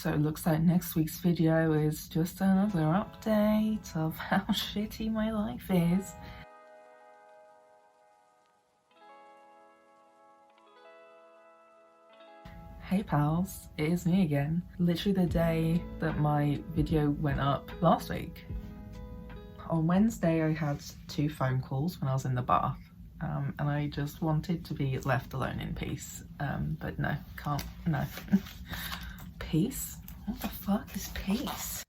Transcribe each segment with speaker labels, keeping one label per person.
Speaker 1: So it looks like next week's video is just another update of how shitty my life is. Hey pals, it is me again. Literally the day that my video went up last week. On Wednesday I had 2 phone calls when I was in the bath. And I just wanted to be left alone in peace. But no, can't, no. Peace? What the fuck is peace?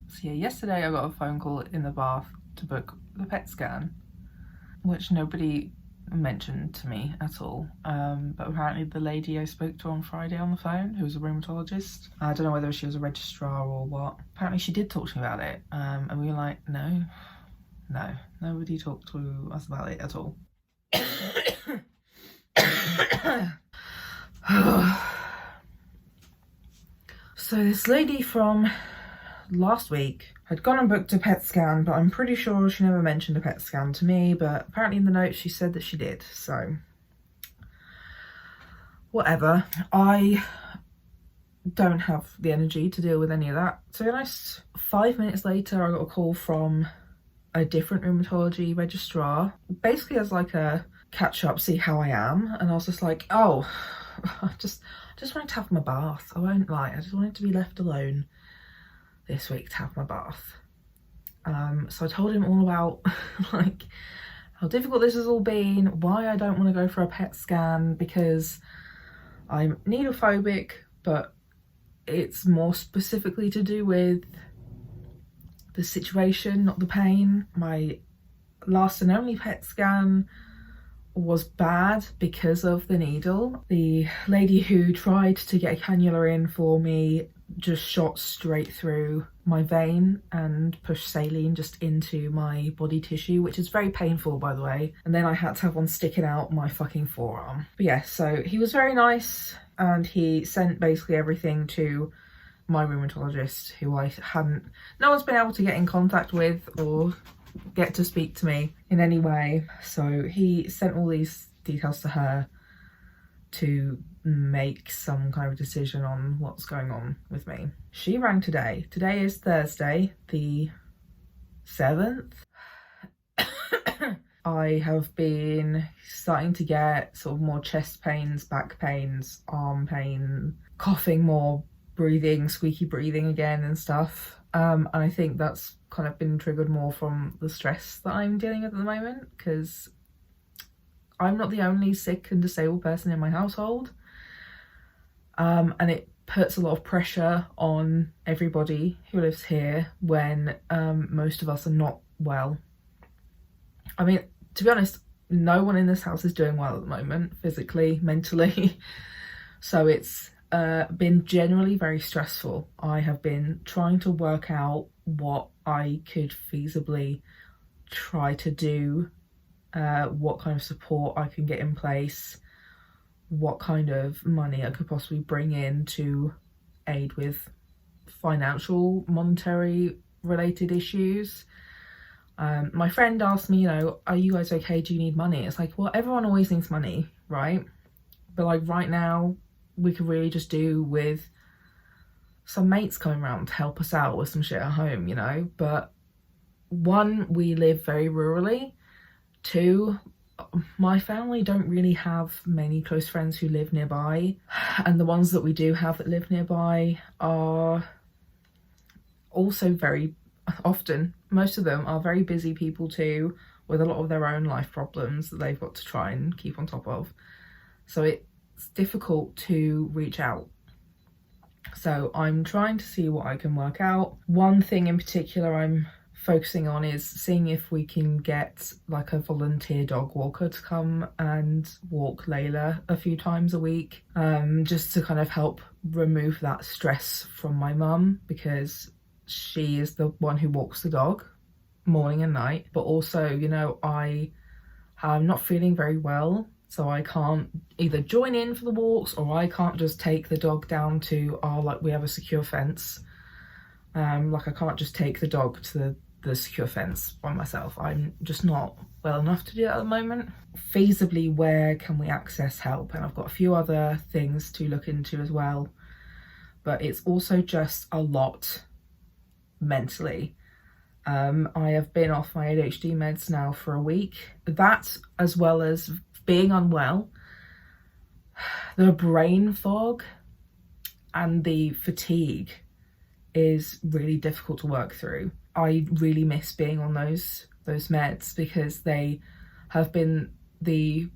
Speaker 1: So yeah, yesterday I got a phone call in the bath to book the PET scan, which nobody mentioned to me at all. But apparently the lady I spoke to on Friday on the phone, who was a rheumatologist, I don't know whether she was a registrar or what, apparently she did talk to me about it. And we were like, no, nobody talked to us about it at all. So this lady from last week had gone and booked a PET scan, but I'm pretty sure she never mentioned a PET scan to me, but apparently in the notes she said that she did, so whatever. I don't have the energy to deal with any of that. To be honest, 5 minutes later I got a call from a different rheumatology registrar, basically as like a catch up, see how I am, and I was just like, oh, I just wanted to have my bath. I won't lie, I just wanted to be left alone this week to have my bath. So I told him all about like how difficult this has all been, why I don't want to go for a PET scan, because I'm needle phobic, but it's more specifically to do with the situation, not the pain. My last and only PET scan was bad because of the needle. The lady who tried to get a cannula in for me just shot straight through my vein and pushed saline just into my body tissue, which is very painful, by the way. And then I had to have one sticking out my fucking forearm. But yeah, so he was very nice and he sent basically everything to my rheumatologist, who no one's been able to get in contact with or get to speak to me in any way. So he sent all these details to her to make some kind of decision on what's going on with me. She rang today. Today is Thursday, the 7th. I have been starting to get sort of more chest pains, back pains, arm pain, coughing more, breathing, squeaky breathing again and stuff. And I think that's kind of been triggered more from the stress that I'm dealing with at the moment, because I'm not the only sick and disabled person in my household. And it puts a lot of pressure on everybody who lives here when most of us are not well. I mean, to be honest, no one in this house is doing well at the moment, physically, mentally. So it's been generally very stressful. I have been trying to work out what I could feasibly try to do, what kind of support I can get in place, what kind of money I could possibly bring in to aid with financial, monetary related issues. My friend asked me, you know, are you guys okay? Do you need money? It's like, well, everyone always needs money, right? But like right now, we could really just do with some mates coming around to help us out with some shit at home, you know? But 1, we live very rurally. 2, my family don't really have many close friends who live nearby. And the ones that we do have that live nearby are also very often, most of them are very busy people too, with a lot of their own life problems that they've got to try and keep on top of. So it's difficult to reach out. So I'm trying to see what I can work out. One thing in particular I'm focusing on is seeing if we can get like a volunteer dog walker to come and walk Layla a few times a week, just to kind of help remove that stress from my mum, because she is the one who walks the dog morning and night. But also, you know, I'm not feeling very well, so I can't either join in for the walks or I can't just take the dog down to we have a secure fence. Like I can't just take the dog to the secure fence by myself. I'm just not well enough to do that at the moment. Feasibly, where can we access help? And I've got a few other things to look into as well, but it's also just a lot mentally. I have been off my ADHD meds now for a week. That, as well as being unwell, the brain fog and the fatigue is really difficult to work through. I really miss being on those meds because they have been the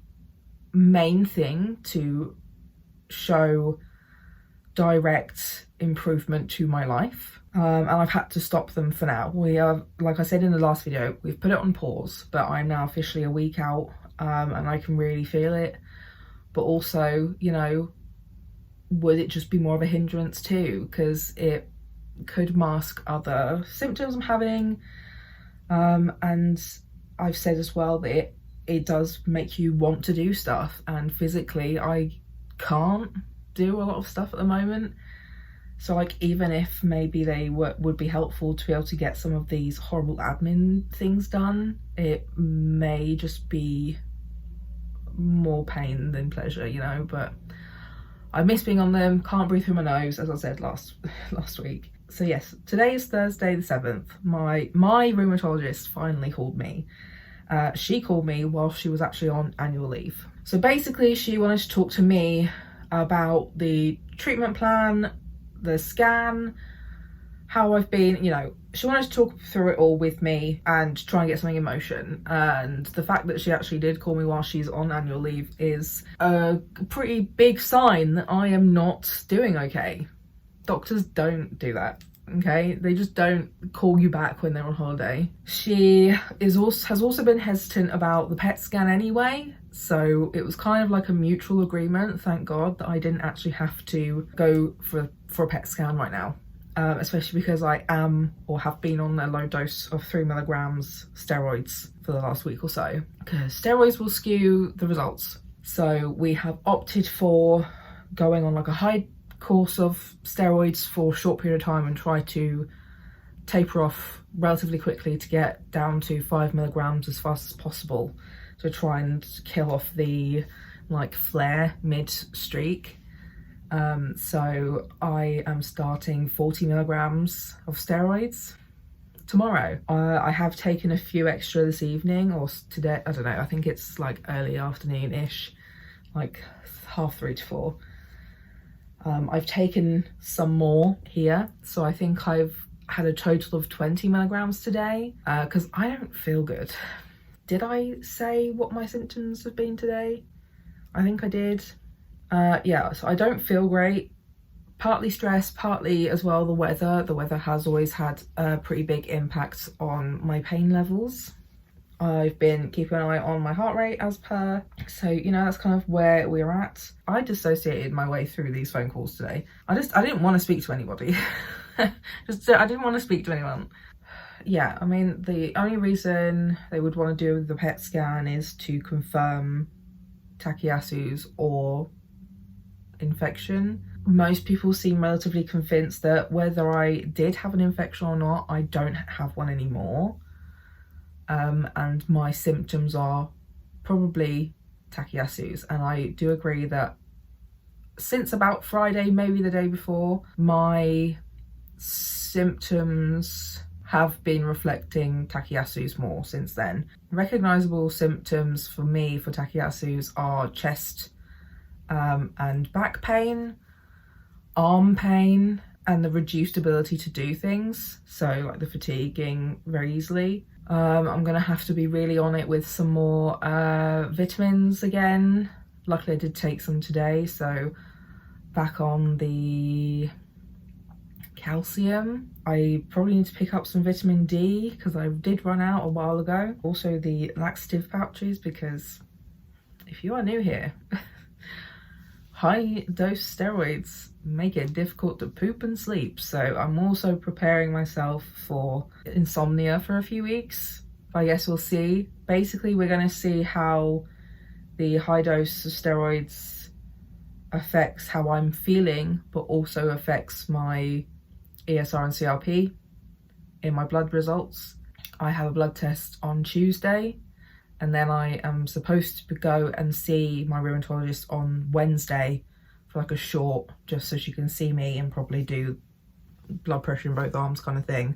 Speaker 1: main thing to show direct improvement to my life. And I've had to stop them for now. We are, like I said in the last video, we've put it on pause, but I'm now officially a week out, and I can really feel it. But also, you know, would it just be more of a hindrance too? Because it could mask other symptoms I'm having. And I've said as well that it does make you want to do stuff, and physically I can't do a lot of stuff at the moment. So like, even if maybe they would be helpful to be able to get some of these horrible admin things done, it may just be more pain than pleasure, you know. But I miss being on them, can't breathe through my nose, as I said last week. So yes, today is Thursday the 7th. My rheumatologist finally called me. She called me while she was actually on annual leave. So basically she wanted to talk to me about the treatment plan, the scan, how I've been, you know, she wanted to talk through it all with me and try and get something in motion. And the fact that she actually did call me while she's on annual leave is a pretty big sign that I am not doing okay. Doctors don't do that, okay? They just don't call you back when they're on holiday. She has also been hesitant about the PET scan anyway, so it was kind of like a mutual agreement, thank God, that I didn't actually have to go for a PET scan right now. Especially because I am or have been on a low dose of 3 milligrams steroids for the last week or so, because steroids will skew the results. So we have opted for going on like a high course of steroids for a short period of time and try to taper off relatively quickly to get down to 5 milligrams as fast as possible, to try and kill off the like flare mid streak. So I am starting 40 milligrams of steroids tomorrow. I have taken a few extra this evening or today, I don't know, I think it's like early afternoon-ish, like 3:30 to 4. I've taken some more here, so I think I've had a total of 20 milligrams today, because I don't feel good. Did I say what my symptoms have been today? I think I did. Yeah, so I don't feel great. Partly stress, partly as well the weather. The weather has always had a pretty big impact on my pain levels. I've been keeping an eye on my heart rate as per, so you know, that's kind of where we're at. I dissociated my way through these phone calls today. I didn't want to speak to anybody. I didn't want to speak to anyone. Yeah, I mean, the only reason they would want to do the PET scan is to confirm Takayasu's or infection. Most people seem relatively convinced that whether I did have an infection or not, I don't have one anymore. And my symptoms are probably Takayasu's. And I do agree that since about Friday, maybe the day before, my symptoms have been reflecting Takayasu's more since then. Recognisable symptoms for me for Takayasu's are chest and back pain, arm pain, and the reduced ability to do things, so like the fatiguing very easily. I'm gonna have to be really on it with some more vitamins again. Luckily I did take some today, so back on the calcium. I probably need to pick up some vitamin D because I did run out a while ago. Also the laxative pouches, because if you are new here, high dose steroids make it difficult to poop and sleep. So I'm also preparing myself for insomnia for a few weeks. I guess we'll see. Basically, we're going to see how the high dose of steroids affects how I'm feeling, but also affects my ESR and CRP in my blood results. I have a blood test on Tuesday, and then I am supposed to go and see my rheumatologist on Wednesday for like a short, just so she can see me and probably do blood pressure in both arms kind of thing.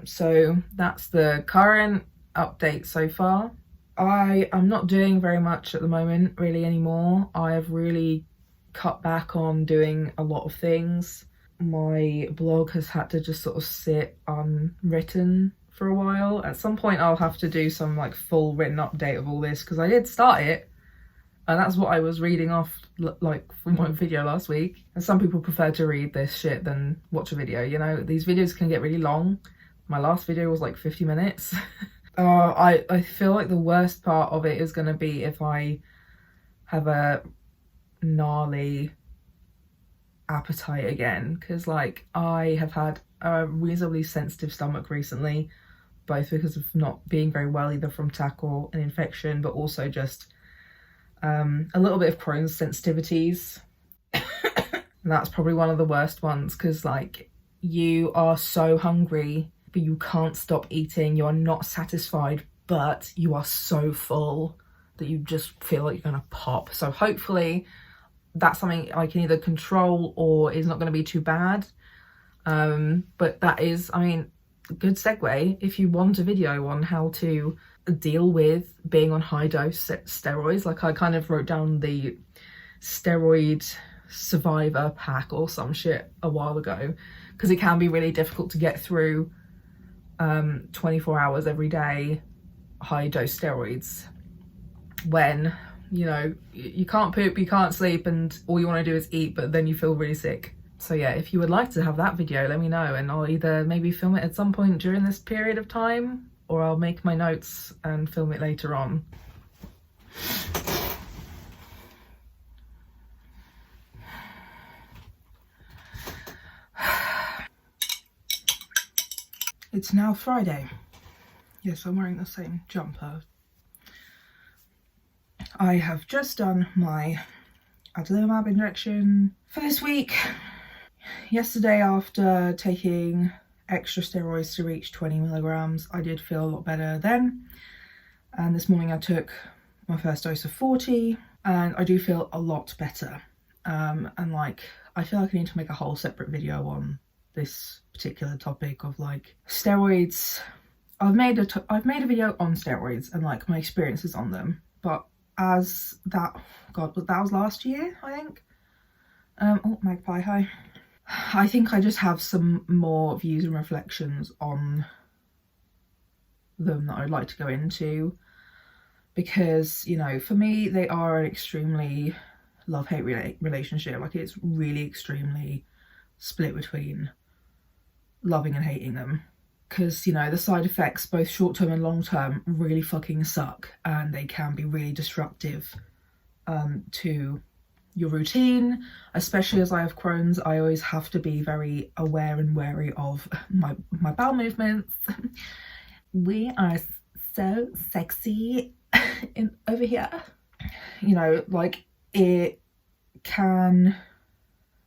Speaker 1: So that's the current update so far. I am not doing very much at the moment really anymore. I have really cut back on doing a lot of things. My blog has had to just sort of sit unwritten for a while. At some point I'll have to do some like full written update of all this, because I did start it and that's what I was reading off like from my video last week. And some people prefer to read this shit than watch a video, you know. These videos can get really long. My last video was like 50 minutes. I feel like the worst part of it is going to be if I have a gnarly appetite again, because like I have had a reasonably sensitive stomach recently, both because of not being very well either from TAC or an infection, but also just a little bit of Crohn's sensitivities. And that's probably one of the worst ones, because like you are so hungry but you can't stop eating, you are not satisfied, but you are so full that you just feel like you're gonna pop. So hopefully that's something I can either control or is not going to be too bad. But that is, I mean, a good segue if you want a video on how to deal with being on high dose steroids. Like I kind of wrote down the steroid survivor pack or some shit a while ago, because it can be really difficult to get through 24 hours every day high dose steroids when, you know, you can't poop, you can't sleep, and all you want to do is eat, but then you feel really sick. So yeah, if you would like to have that video, let me know, and I'll either maybe film it at some point during this period of time, or I'll make my notes and film it later on. It's now Friday. Yes, I'm wearing the same jumper. I have just done my adalimumab injection for this week. Yesterday, after taking extra steroids to reach 20 milligrams, I did feel a lot better then. And this morning I took my first dose of 40 and I do feel a lot better. And like, I feel like I need to make a whole separate video on this particular topic of like steroids. I've made a video on steroids and like my experiences on them, but as that, God, that was last year, I think. Oh, magpie, hi. I think I just have some more views and reflections on them that I'd like to go into, because, you know, for me, they are an extremely love-hate relationship. Like, it's really extremely split between loving and hating them, because, you know, the side effects, both short-term and long-term, really fucking suck, and they can be really disruptive to your routine. Especially as I have Crohn's, I always have to be very aware and wary of my bowel movements. We are so sexy over here. You know, like, it can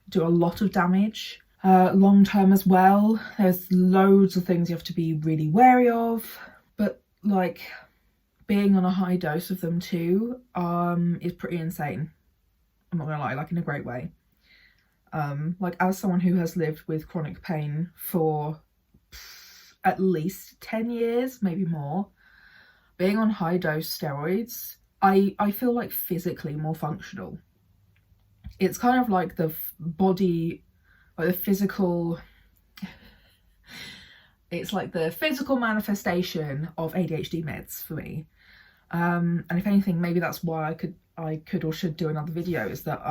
Speaker 1: do a lot of damage long term as well. There's loads of things you have to be really wary of, but like being on a high dose of them too is pretty insane. I'm not gonna lie, like in a great way. Like, as someone who has lived with chronic pain for at least 10 years, maybe more, being on high dose steroids, I feel like physically more functional. It's kind of like the body, like the physical, it's like the physical manifestation of ADHD meds for me. And if anything, maybe that's why I could or should do another video, is that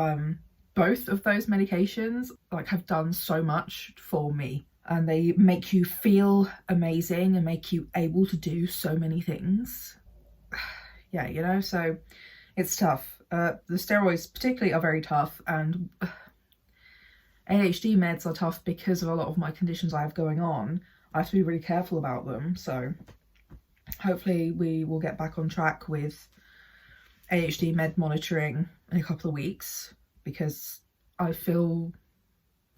Speaker 1: both of those medications like have done so much for me, and they make you feel amazing and make you able to do so many things. Yeah, you know, so it's tough. The steroids particularly are very tough, and ADHD meds are tough because of a lot of my conditions I have going on. I have to be really careful about them, so hopefully we will get back on track with ADHD med monitoring in a couple of weeks, because I feel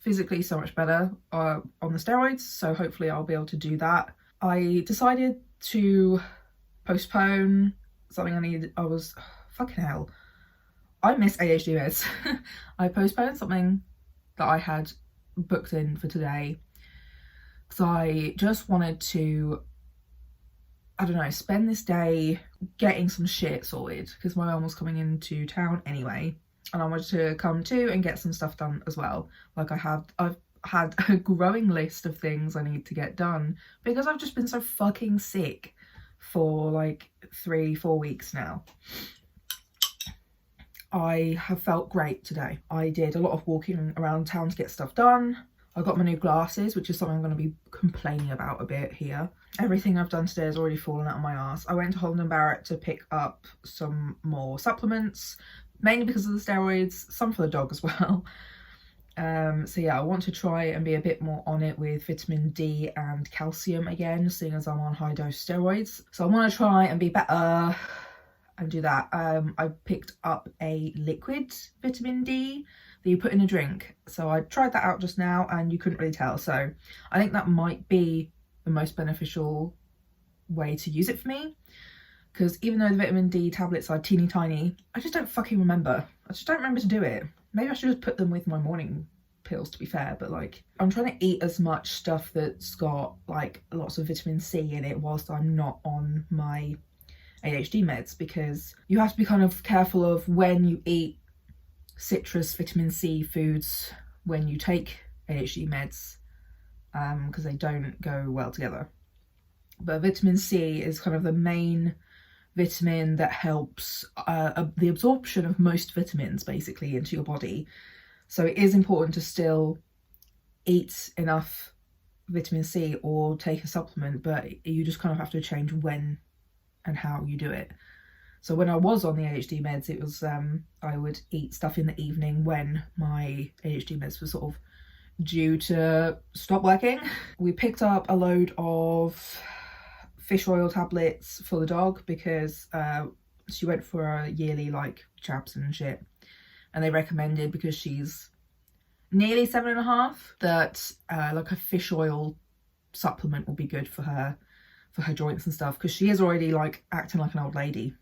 Speaker 1: physically so much better on the steroids, so hopefully I'll be able to do that. I decided to postpone something I needed. I was, fucking hell, I miss ADHD meds. I postponed something that I had booked in for today because I just wanted to, I don't know, spend this day getting some shit sorted because my mum was coming into town anyway, and I wanted to come too and get some stuff done as well. Like I've had a growing list of things I need to get done because I've just been so fucking sick for like 3-4 weeks now. I have felt great today. I did a lot of walking around town to get stuff done. I got my new glasses, which is something I'm going to be complaining about a bit here. Everything I've done today has already fallen out of my arse. I went to Holland & Barrett to pick up some more supplements, mainly because of the steroids, some for the dog as well. So yeah, I want to try and be a bit more on it with vitamin D and calcium again, seeing as I'm on high dose steroids. So I want to try and be better and do that. I picked up a liquid vitamin D that you put in a drink. So I tried that out just now and you couldn't really tell. So I think that might be the most beneficial way to use it for me. Because even though the vitamin D tablets are teeny tiny, I just don't fucking remember. I just don't remember to do it. Maybe I should just put them with my morning pills, to be fair, but like I'm trying to eat as much stuff that's got like lots of vitamin C in it whilst I'm not on my ADHD meds, because you have to be kind of careful of when you eat citrus vitamin C foods when you take ADHD meds, because they don't go well together. But vitamin C is kind of the main vitamin that helps the absorption of most vitamins basically into your body. So it is important to still eat enough vitamin C or take a supplement, but you just kind of have to change when and how you do it. So when I was on the ADHD meds, it was I would eat stuff in the evening when my ADHD meds were sort of due to stop working. We picked up a load of fish oil tablets for the dog because she went for a yearly like jabs and shit, and they recommended, because she's nearly 7.5, that like a fish oil supplement will be good for her joints and stuff, because she is already like acting like an old lady.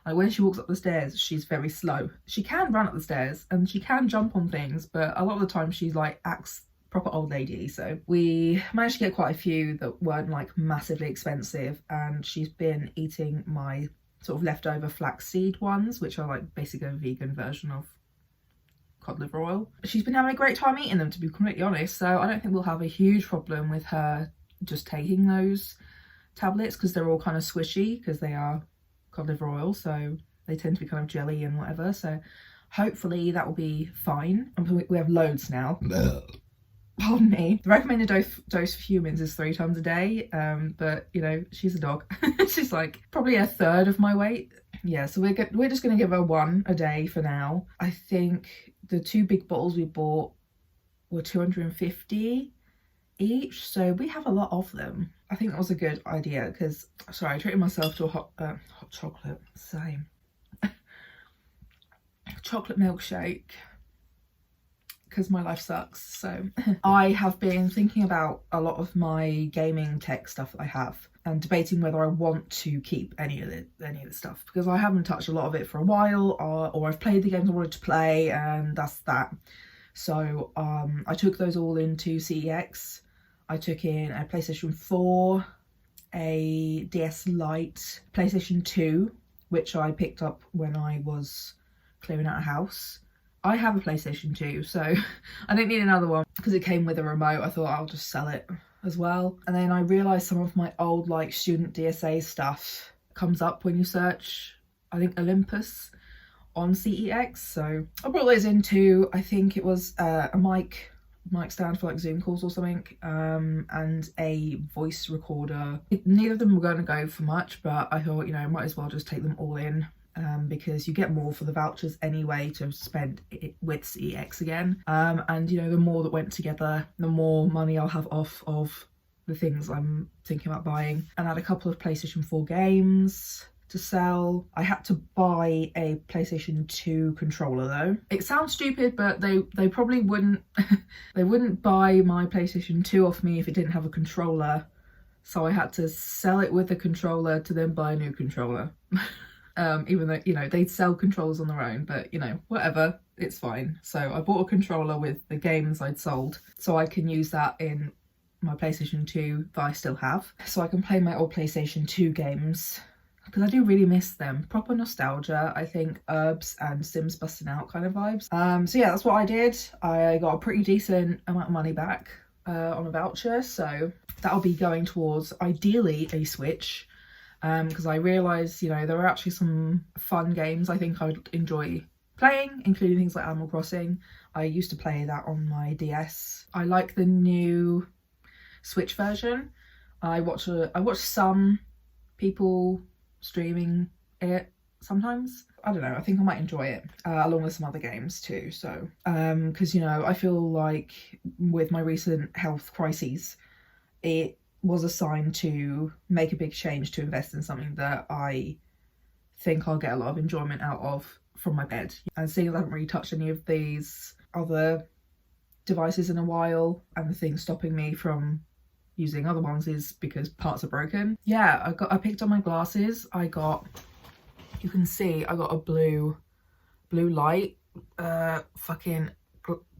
Speaker 1: Like when she walks up the stairs, she's very slow. She can run up the stairs and she can jump on things, but a lot of the time she's like acts proper old lady. So we managed to get quite a few that weren't like massively expensive, and she's been eating my sort of leftover flaxseed ones, which are like basically a vegan version of cod liver oil. She's been having a great time eating them, to be completely honest, so I don't think we'll have a huge problem with her just taking those tablets, because they're all kind of squishy because they are cod liver oil, so they tend to be kind of jelly and whatever, so hopefully that will be fine. And we have loads now. Pardon me. The recommended dose for humans is 3 times a day, but you know, she's a dog. She's like probably a third of my weight. Yeah, so we're just gonna give her 1 a day for now. I think the 2 big bottles we bought were 250 each, so we have a lot of them. I think that was a good idea because, sorry, I treated myself to a hot chocolate, same. Chocolate milkshake, because my life sucks. So I have been thinking about a lot of my gaming tech stuff that I have and debating whether I want to keep any of the stuff, because I haven't touched a lot of it for a while, or I've played the games I wanted to play, and that's that. So I took those all into CEX. I took in a PlayStation 4, a DS Lite, PlayStation 2, which I picked up when I was clearing out a house. I have a PlayStation 2, so I don't need another one because it came with a remote. I thought I'll just sell it as well. And then I realised some of my old like student DSA stuff comes up when you search, I think, Olympus on CEX. So I brought those into, I think it was a mic stand for like Zoom calls or something, and a voice recorder. Neither of them were going to go for much, but I thought, you know, might as well just take them all in, because you get more for the vouchers anyway to spend it with CEX again, and you know, the more that went together, the more money I'll have off of the things I'm thinking about buying. And I had a couple of PlayStation 4 games to sell. I had to buy a PlayStation 2 controller though. It sounds stupid, but they probably wouldn't they wouldn't buy my PlayStation 2 off me if it didn't have a controller So I had to sell it with the controller to then buy a new controller. Even though, you know, they'd sell controllers on their own, but, you know, whatever, it's fine. So I bought a controller with the games I'd sold, so I can use that in my PlayStation 2 that I still have. So I can play my old PlayStation 2 games, because I do really miss them. Proper nostalgia, I think. Herbs and Sims busting out kind of vibes. So yeah, that's what I did. I got a pretty decent amount of money back on a voucher, so that'll be going towards ideally a Switch, because I realised, you know, there are actually some fun games I think I'd enjoy playing, including things like Animal Crossing. I used to play that on my DS. I like the new Switch version. I watch some people streaming it sometimes. I don't know, I think I might enjoy it, along with some other games too. So because, you know, I feel like with my recent health crises, it was a sign to make a big change, to invest in something that I think I'll get a lot of enjoyment out of from my bed. And seeing as I haven't really touched any of these other devices in a while, and the thing stopping me from using other ones is because parts are broken. Yeah, I picked up my glasses. You can see I got a blue light fucking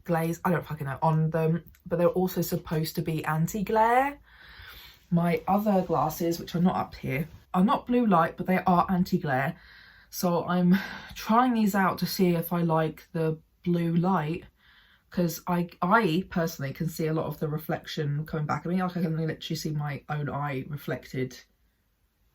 Speaker 1: glaze, I don't fucking know, on them, but they're also supposed to be anti-glare. My other glasses, which are not up here, are not blue light, but they are anti-glare. So I'm trying these out to see if I like the blue light, because I personally can see a lot of the reflection coming back at me. Like I can literally see my own eye reflected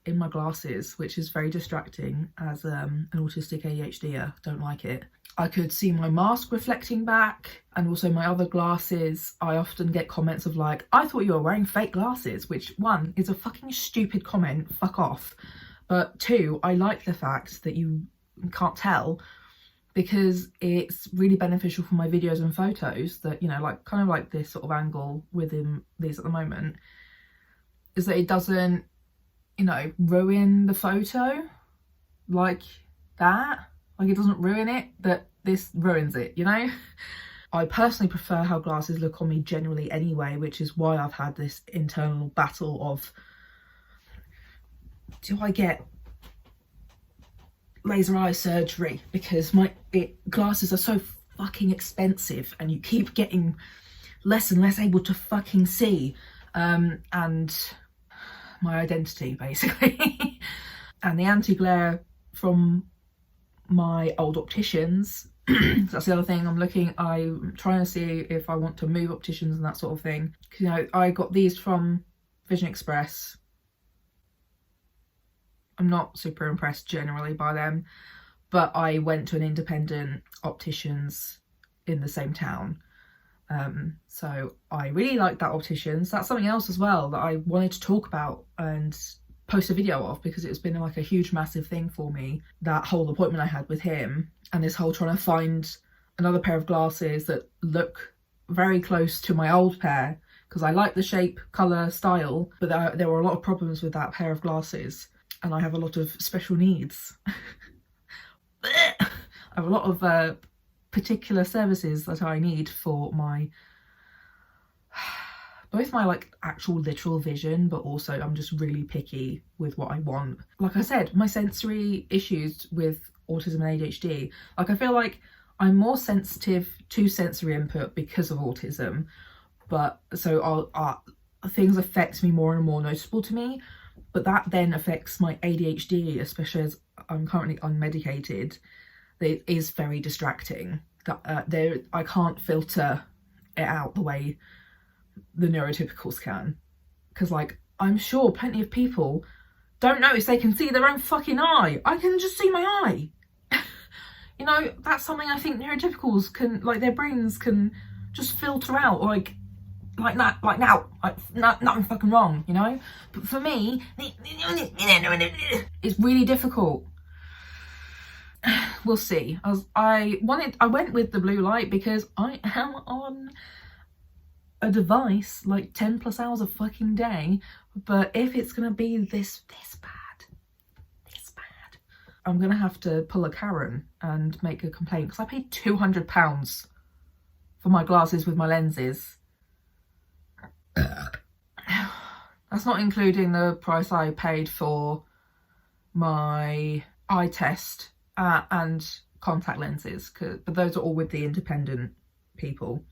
Speaker 1: in my glasses, which is very distracting as an autistic ADHDer. Don't like it. I could see my mask reflecting back, and also my other glasses. I often get comments of like, I thought you were wearing fake glasses, which one is a fucking stupid comment, fuck off. But two, I like the fact that you can't tell, because it's really beneficial for my videos and photos that, you know, like kind of like this sort of angle within these at the moment, is that it doesn't, you know, ruin the photo like that. Like, it doesn't ruin it, that this ruins it, you know? I personally prefer how glasses look on me generally anyway, which is why I've had this internal battle of, do I get laser eye surgery? Because glasses are so fucking expensive, and you keep getting less and less able to fucking see. And my identity, basically. And the anti-glare from my old opticians, that's the other thing I'm trying to see if I want to move opticians and that sort of thing. You know, I got these from Vision Express. I'm not super impressed generally by them, but I went to an independent opticians in the same town. So I really like that opticians. That's something else as well that I wanted to talk about and post a video of, because it's been like a huge massive thing for me, that whole appointment I had with him, and this whole trying to find another pair of glasses that look very close to my old pair, because I like the shape, colour, style, but there were a lot of problems with that pair of glasses, and I have a lot of special needs. I have a lot of particular services that I need for my both my like actual literal vision, but also I'm just really picky with what I want. Like I said, my sensory issues with autism and ADHD, like I feel like I'm more sensitive to sensory input because of autism, but so things affect me more and more noticeable to me, but that then affects my ADHD, especially as I'm currently unmedicated. It is very distracting. I can't filter it out the way the neurotypicals can, because like I'm sure plenty of people don't notice they can see their own fucking eye. I can just see my eye. You know, that's something I think neurotypicals can, like, their brains can just filter out, like that, like now, like nothing fucking wrong, you know. But for me, it's really difficult. We'll see. I went with the blue light because I am on a device like 10 plus hours a fucking day, but if it's gonna be this bad, I'm gonna have to pull a Karen and make a complaint, because I paid £200 for my glasses with my lenses. That's That's not including the price I paid for my eye test and contact lenses, but those are all with the independent people.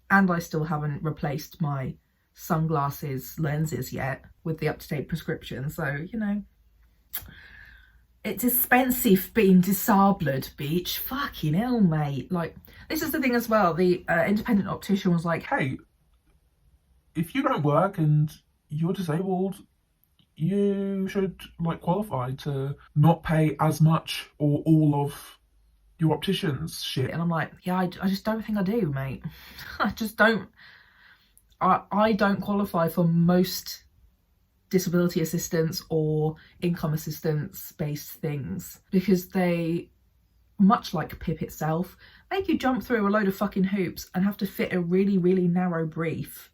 Speaker 1: And I still haven't replaced my sunglasses lenses yet with the up-to-date prescription. So, you know, it's expensive being disabled, bitch. Fucking hell, mate. Like, this is the thing as well. The independent optician was like,
Speaker 2: hey, if you don't work and you're disabled, you should like qualify to not pay as much or all of your optician's shit.
Speaker 1: And I'm like, yeah, I just don't think I do, mate. I just don't. I don't qualify for most disability assistance or income assistance based things because they, much like PIP itself, make you jump through a load of fucking hoops and have to fit a really, really narrow brief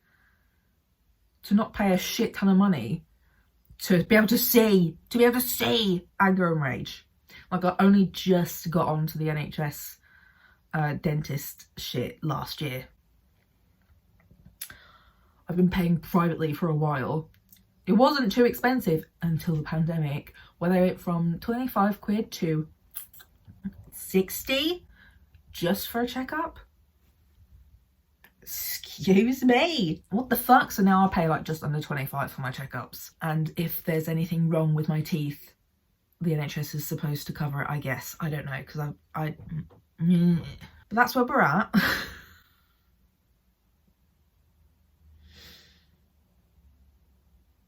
Speaker 1: to not pay a shit ton of money to be able to see anger and rage. Like, I only just got onto the NHS dentist shit last year. I've been paying privately for a while. It wasn't too expensive until the pandemic, where they went from 25 quid to 60 just for a checkup. Excuse me, what the fuck? So now I pay like just under 25 for my checkups, and if there's anything wrong with my teeth, the NHS is supposed to cover it, I guess. I don't know, because but that's where we're at.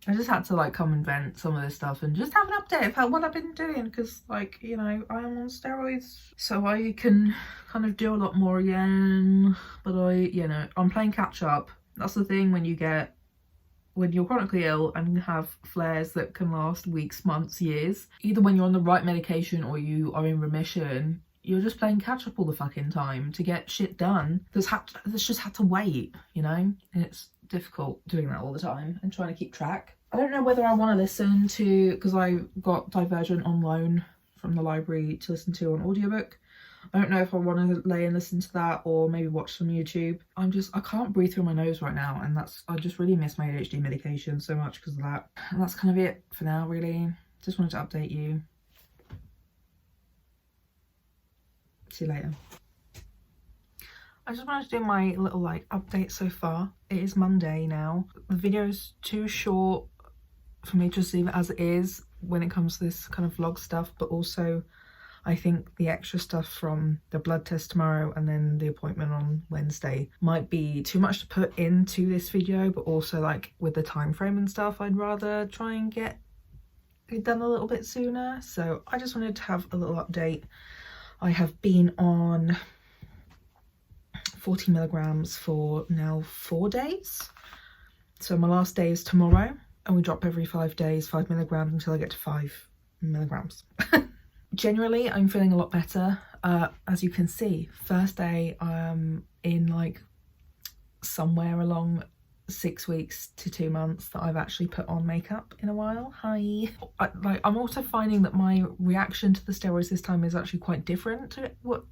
Speaker 1: I just had to like come and vent some of this stuff and just have an update about what I've been doing, because, like, you know, I am on steroids so I can kind of do a lot more again, but I'm playing catch up. That's the thing when you're chronically ill and have flares that can last weeks, months, years. Either when you're on the right medication or you are in remission, you're just playing catch up all the fucking time to get shit done that's just had to wait, you know? And it's difficult doing that all the time and trying to keep track. I don't know whether I want to listen to, because I got Divergent on loan from the library to listen to on audiobook. I don't know if I want to lay and listen to that or maybe watch some YouTube. I can't breathe through my nose right now, and I just really miss my ADHD medication so much because of that. And that's kind of it for now, really. Just wanted to update you. See you later. I just wanted to do my little like update so far. It is Monday now. The video's too short for me to just leave it as it is when it comes to this kind of vlog stuff, but also I think the extra stuff from the blood test tomorrow and then the appointment on Wednesday might be too much to put into this video, but also like with the time frame and stuff, I'd rather try and get it done a little bit sooner. So I just wanted to have a little update. I have been on 40 milligrams for now 4 days. So my last day is tomorrow, and we drop every 5 days, 5 milligrams until I get to 5 milligrams. Generally, I'm feeling a lot better. As you can see, first day in like somewhere along 6 weeks to 2 months that I've actually put on makeup in a while. Hi. I'm also finding that my reaction to the steroids this time is actually quite different to what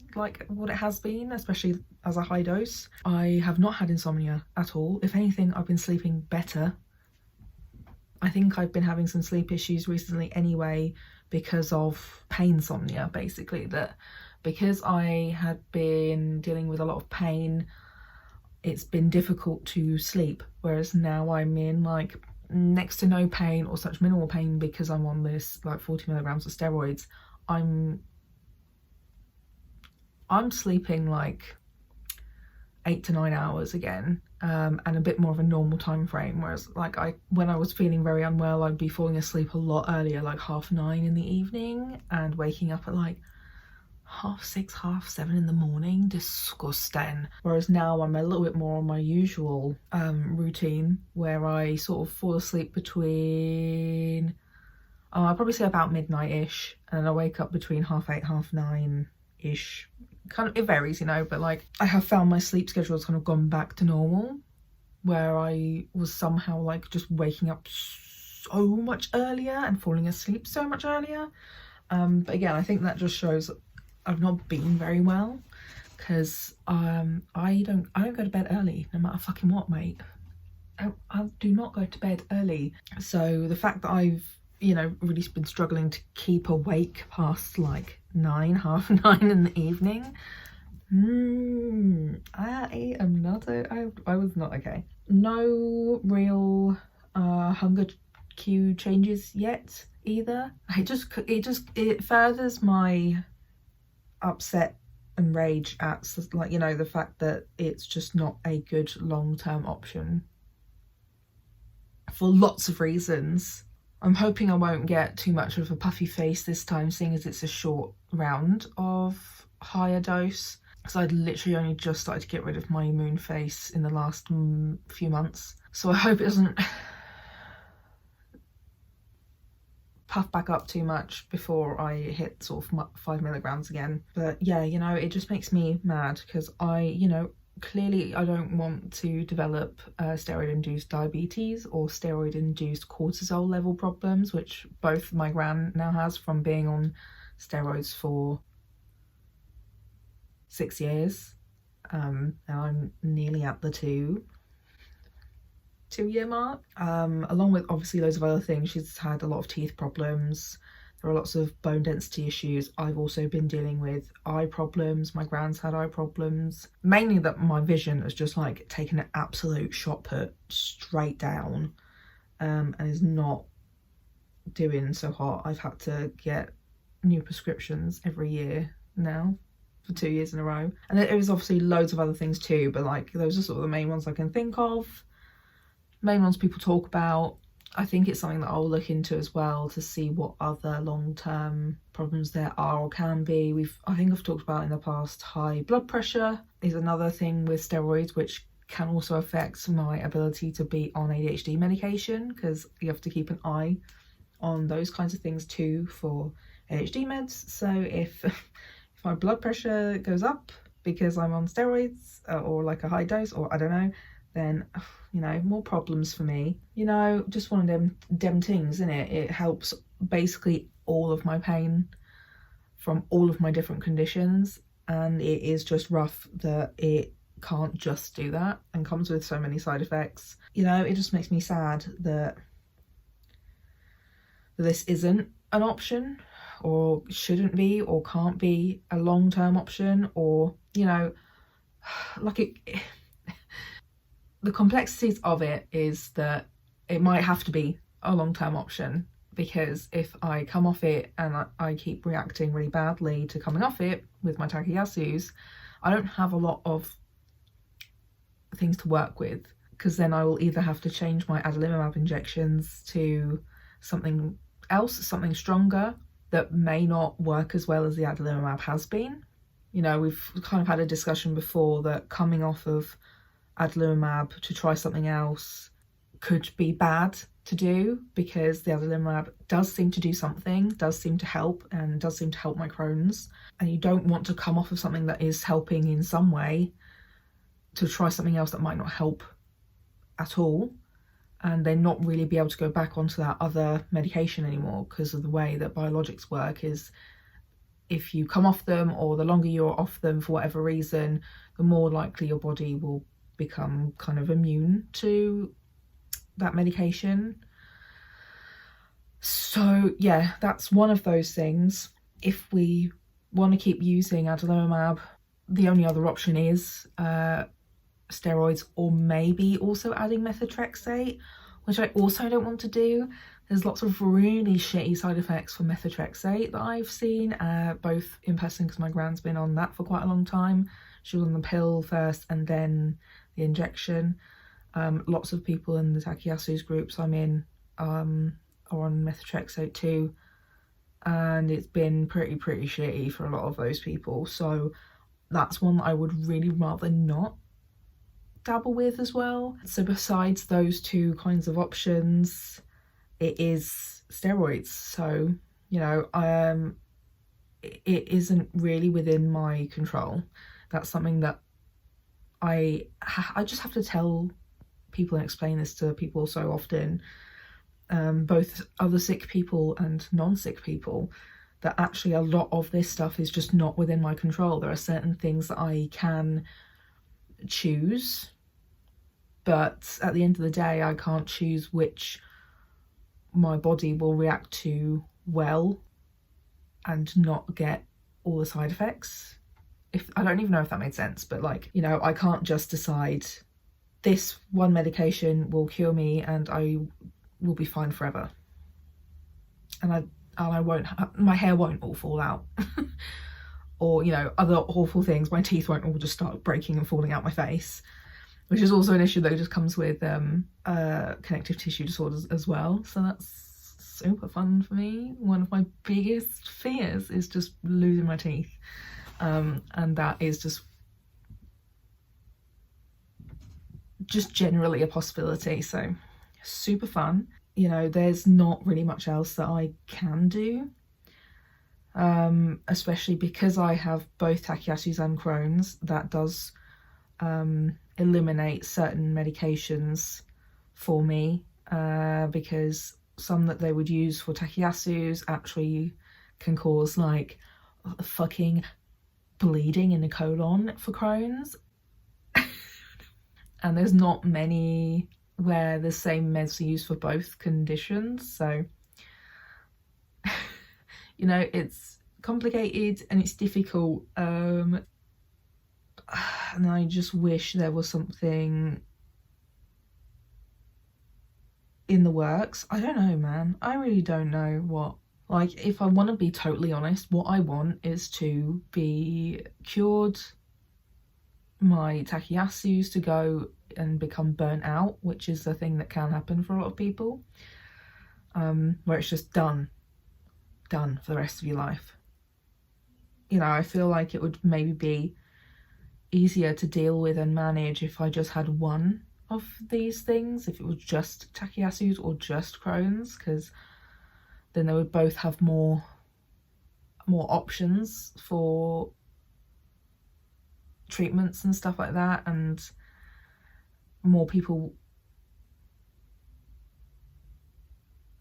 Speaker 1: it has been, especially as a high dose. I have not had insomnia at all. If anything, I've been sleeping better. I think I've been having some sleep issues recently anyway because of painsomnia, basically, that because I had been dealing with a lot of pain, it's been difficult to sleep, whereas now I'm in like next to no pain or such minimal pain because I'm on this like 40 milligrams of steroids. I'm sleeping like 8 to 9 hours again, and a bit more of a normal time frame, whereas like when I was feeling very unwell, I'd be falling asleep a lot earlier, like 9:30 in the evening, and waking up at like 6:30, 7:30 in the morning. Disgusting. Whereas now I'm a little bit more on my usual routine, where I sort of fall asleep between I'd probably say about midnight-ish, and then I wake up between 8:30, 9:30-ish. Kind of, it varies, you know, but like I have found my sleep schedule has kind of gone back to normal, where I was somehow like just waking up so much earlier and falling asleep so much earlier. But again, I think that just shows I've not been very well, because I don't go to bed early no matter fucking what, mate. I do not go to bed early. So the fact that I've, really been struggling to keep awake past like 9, half 9 in the evening, I am not, I was not okay. No real hunger cue changes yet either. It furthers my upset and rage at, like, the fact that it's just not a good long-term option for lots of reasons. I'm hoping I won't get too much of a puffy face this time, seeing as it's a short round of higher dose. So I'd literally only just started to get rid of my moon face in the last few months. So I hope it doesn't puff back up too much before I hit sort of 5 milligrams again. But yeah, it just makes me mad because clearly I don't want to develop steroid-induced diabetes or steroid-induced cortisol level problems, which both my gran now has from being on steroids for 6 years. And I'm nearly at the 2-year mark. Along with obviously loads of other things. She's had a lot of teeth problems. There are lots of bone density issues. I've also been dealing with eye problems. My gran's had eye problems. Mainly that my vision has just like taken an absolute shot put straight down, and is not doing so hot. I've had to get new prescriptions every year now for 2 years in a row. And it was obviously loads of other things too, but like those are sort of the main ones I can think of. Main ones people talk about. I think it's something that I'll look into as well to see what other long-term problems there are or can be. I think I've talked about in the past, high blood pressure is another thing with steroids, which can also affect my ability to be on ADHD medication, because you have to keep an eye on those kinds of things too for ADHD meds. So if my blood pressure goes up because I'm on steroids or like a high dose, or I don't know, then more problems for me. Just one of them things, isn't it? It helps basically all of my pain from all of my different conditions, and it is just rough that it can't just do that and comes with so many side effects. It just makes me sad that this isn't an option, or shouldn't be, or can't be a long-term option, or like it. The complexities of it is that it might have to be a long-term option, because if I come off it and I keep reacting really badly to coming off it with my Takayasus, I don't have a lot of things to work with, because then I will either have to change my adalimumab injections to something else, something stronger, that may not work as well as the adalimumab has been. We've kind of had a discussion before that coming off of adalimumab to try something else could be bad to do, because the adalimumab does seem to do something, does seem to help, and does seem to help my Crohn's, and you don't want to come off of something that is helping in some way to try something else that might not help at all, and then not really be able to go back onto that other medication anymore, because of the way that biologics work is if you come off them, or the longer you're off them for whatever reason, the more likely your body will become kind of immune to that medication. So yeah, that's one of those things. If we want to keep using adalimumab, the only other option is steroids, or maybe also adding methotrexate, which I also don't want to do. There's lots of really shitty side effects for methotrexate that I've seen, both in person, because my gran's been on that for quite a long time. She was on the pill first and then the injection. Lots of people in the Takayasu's groups I'm in are on methotrexate too, and it's been pretty shitty for a lot of those people. So that's one that I would really rather not dabble with as well. So besides those two kinds of options, it is steroids. So it isn't really within my control. That's something that I just have to tell people and explain this to people so often, both other sick people and non-sick people, that actually a lot of this stuff is just not within my control. There are certain things that I can choose But at the end of the day, I can't choose which my body will react to well and not get all the side effects. If I don't even know if that made sense, but like, you know, I can't just decide this one medication will cure me and I will be fine forever. And I won't, my hair won't all fall out. Or, you know, other awful things. My teeth won't all just start breaking and falling out my face, which is also an issue that just comes with connective tissue disorders as well. So that's super fun for me. One of my biggest fears is just losing my teeth. And that is just generally a possibility. So super fun. You know, there's not really much else that I can do. Especially because I have both Takayasu's and Crohn's. That does eliminate certain medications for me, because some that they would use for Takayasu's actually can cause like fucking bleeding in the colon for Crohn's. And there's not many where the same meds are used for both conditions, so you know, it's complicated and it's difficult, and I just wish there was something in the works. I don't know, man. I really don't know what. Like, if I want to be totally honest, what I want is to be cured, my Takayasu's to go and become burnt out, which is a thing that can happen for a lot of people, where it's just done for the rest of your life. You know, I feel like it would maybe be easier to deal with and manage if I just had one of these things, if it was just Takayasu's or just Crohn's, because then they would both have more options for treatments and stuff like that, and more people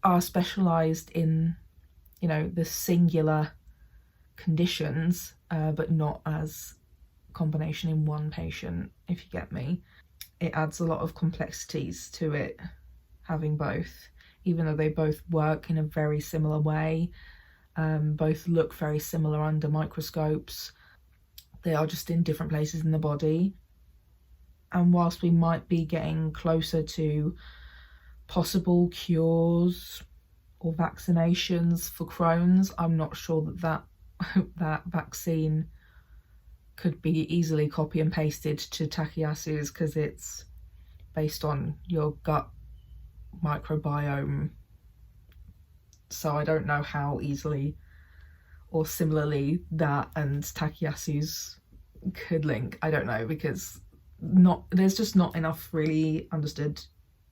Speaker 1: are specialised in, you know, the singular conditions, but not as combination in one patient, if you get me. It adds a lot of complexities to it, having both, even though they both work in a very similar way, both look very similar under microscopes. They are just in different places in the body. And whilst we might be getting closer to possible cures or vaccinations for Crohn's, I'm not sure that vaccine could be easily copy and pasted to Takayasu's, because it's based on your gut microbiome. So I don't know how easily or similarly that and Takayasu's could link. I don't know, because there's just not enough really understood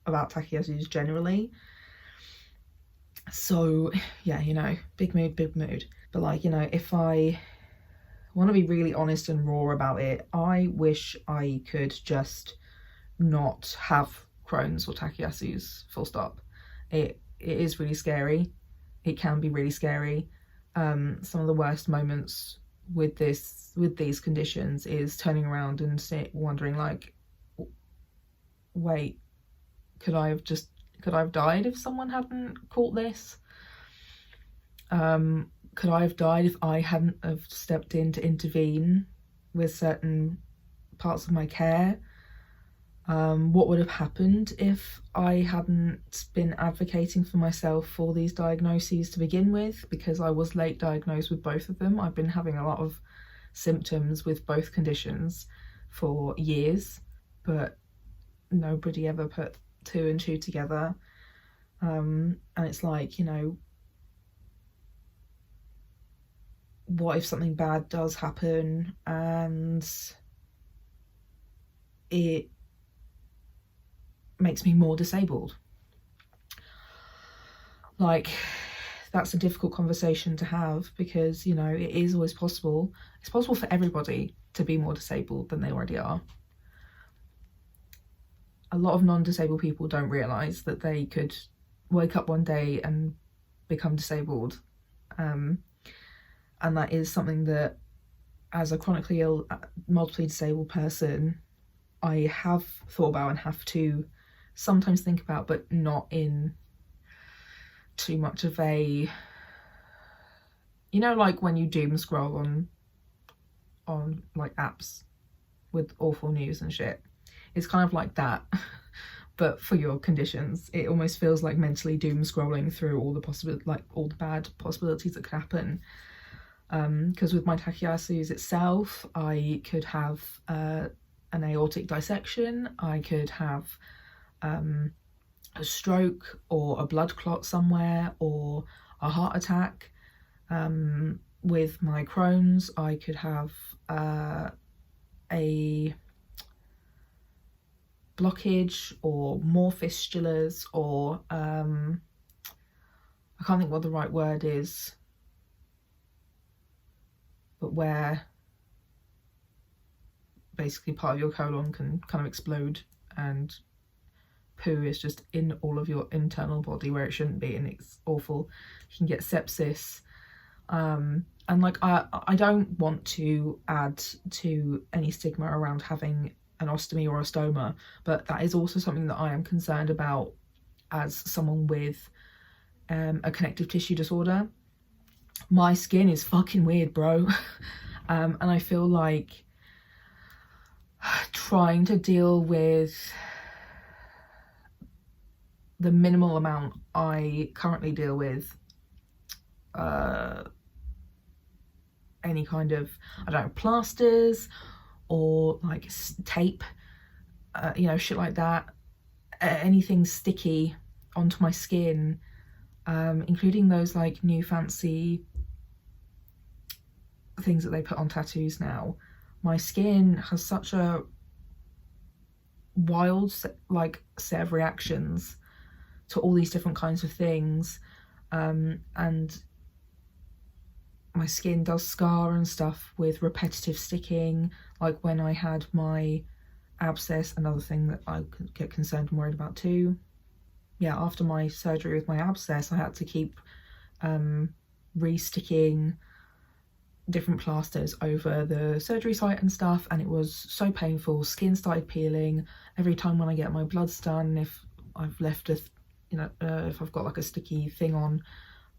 Speaker 1: about Takayasu's generally. So yeah, you know, big mood. But like, you know, if I want to be really honest and raw about it, I wish I could just not have Crohn's or Takayasu's, full stop. It is really scary. It can be really scary. Some of the worst moments with these conditions is turning around and wondering like, wait, could I have died if someone hadn't caught this? Could I have died if I hadn't have stepped in to intervene with certain parts of my care? What would have happened if I hadn't been advocating for myself for these diagnoses to begin with, because I was late diagnosed with both of them. I've been having a lot of symptoms with both conditions for years, but nobody ever put two and two together. And it's like, you know, what if something bad does happen and it makes me more disabled? Like, that's a difficult conversation to have, because, you know, it is always possible. It's possible for everybody to be more disabled than they already are. A lot of non-disabled people don't realise that they could wake up one day and become disabled. And that is something that, as a chronically ill, multiply disabled person, I have thought about and have to sometimes think about, but not in too much of a, you know, like when you doom scroll on like apps with awful news and shit. It's kind of like that, but for your conditions. It almost feels like mentally doom scrolling through all the bad possibilities that could happen. Because with my Takayasu's itself, I could have an aortic dissection, I could have a stroke or a blood clot somewhere or a heart attack. With my Crohn's, I could have a blockage or more fistulas, or I can't think what the right word is, but where basically part of your colon can kind of explode and poo is just in all of your internal body where it shouldn't be, and it's awful. You can get sepsis. And like I don't want to add to any stigma around having an ostomy or a stoma, but that is also something that I am concerned about as someone with a connective tissue disorder. My skin is fucking weird, bro. And I feel like trying to deal with the minimal amount I currently deal with, any kind of, I don't know, plasters or like tape, you know, shit like that, anything sticky onto my skin, including those like new fancy things that they put on tattoos now. My skin has such a wild set of reactions to all these different kinds of things, and my skin does scar and stuff with repetitive sticking, like when I had my abscess. Another thing that I get concerned and worried about too. Yeah, after my surgery with my abscess, I had to keep re-sticking different plasters over the surgery site and stuff, and it was so painful. Skin started peeling every time when I get my bloods done. If I've left a, you know, if I've got like a sticky thing on,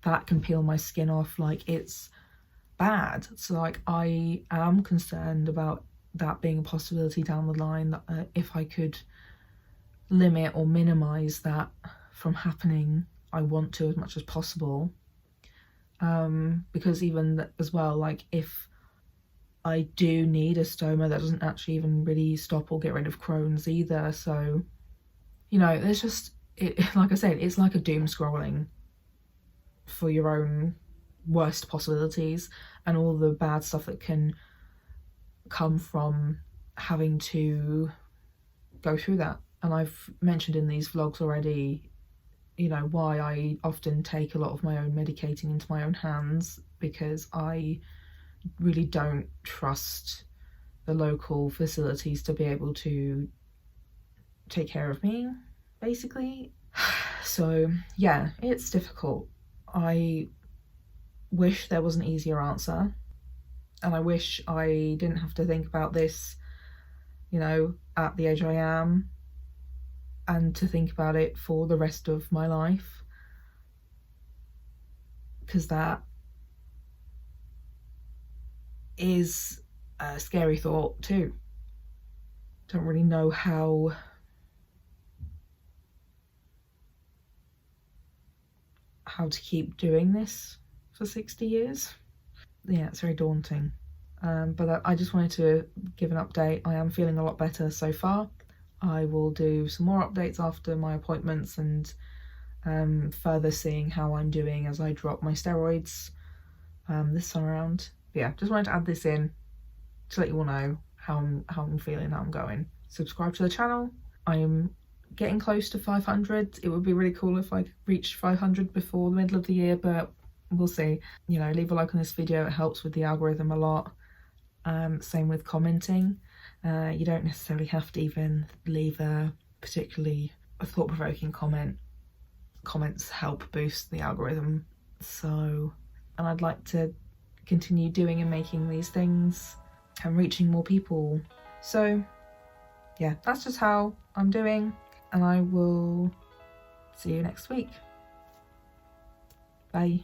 Speaker 1: that can peel my skin off. Like, it's bad. So like I am concerned about that being a possibility down the line, that if I could limit or minimize that from happening, I want to as much as possible. Because even as well, like if I do need a stoma, that doesn't actually even really stop or get rid of Crohn's either. So, you know, there's just, like I said, it's like a doom scrolling for your own worst possibilities and all the bad stuff that can come from having to go through that. And I've mentioned in these vlogs already, you know, why I often take a lot of my own medicating into my own hands, because I really don't trust the local facilities to be able to take care of me, basically. So yeah, it's difficult. I wish there was an easier answer, and I wish I didn't have to think about this, you know, at the age I am, and to think about it for the rest of my life, because that is a scary thought too. Don't really know how to keep doing this for 60 years. Yeah, it's very daunting. But I just wanted to give an update. I am feeling a lot better so far. I will do some more updates after my appointments, and further seeing how I'm doing as I drop my steroids this time around. But yeah, just wanted to add this in to let you all know how I'm feeling, how I'm going. Subscribe to the channel. I am getting close to 500. It would be really cool if I reached 500 before the middle of the year, but we'll see. You know, leave a like on this video, it helps with the algorithm a lot. Same with commenting. You don't necessarily have to even leave a particularly thought-provoking comment. Comments help boost the algorithm. So, and I'd like to continue doing and making these things and reaching more people. So yeah, that's just how I'm doing, and I will see you next week. Bye.